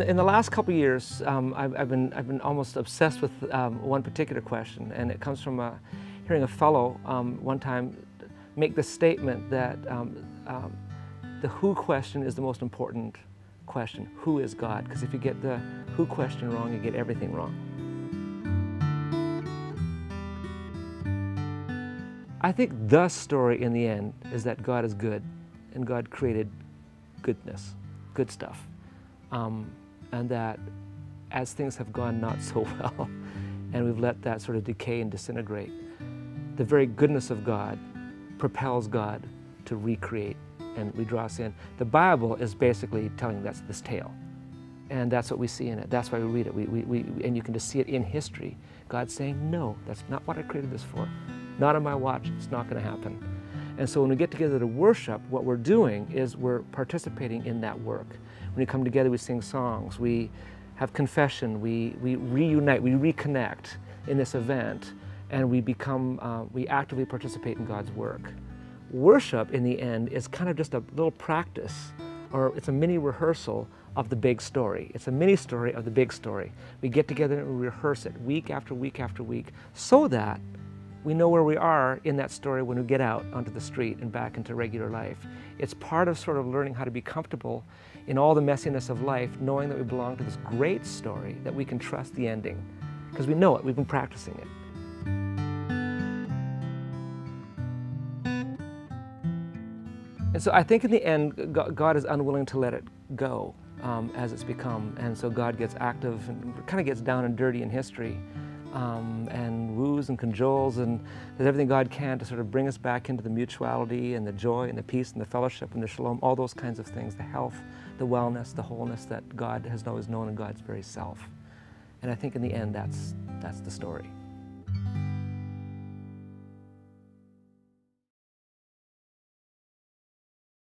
In the last couple of years, I've been almost obsessed with one particular question, and it comes from hearing a fellow one time make the statement that the who question is the most important question. Who is God? Because if you get the who question wrong, you get everything wrong. I think the story in the end is that God is good, and God created goodness, good stuff. And that as things have gone not so well, and we've let that sort of decay and disintegrate, the very goodness of God propels God to recreate and redraw us in. The Bible is basically telling us this tale, and that's what we see in it. That's why we read it. And you can just see it in history. God saying, no, that's not what I created this for. Not on my watch, it's not going to happen. And so when we get together to worship, what we're doing is we're participating in that work. When we come together, we sing songs, we have confession, we reunite, we reconnect in this event, and we actively participate in God's work. Worship, in the end, is kind of just a little practice, or it's a mini rehearsal of the big story. It's a mini story of the big story. We get together and we rehearse it week after week after week, so that we know where we are in that story when we get out onto the street and back into regular life. It's part of sort of learning how to be comfortable in all the messiness of life, knowing that we belong to this great story, that we can trust the ending, because we know it, we've been practicing it. And so I think in the end, God is unwilling to let it go as it's become. And so God gets active and kind of gets down and dirty in history and woos and cajoles and does everything God can to sort of bring us back into the mutuality and the joy and the peace and the fellowship and the shalom, all those kinds of things, the health, the wellness, the wholeness that God has always known in God's very self. And I think in the end, that's the story.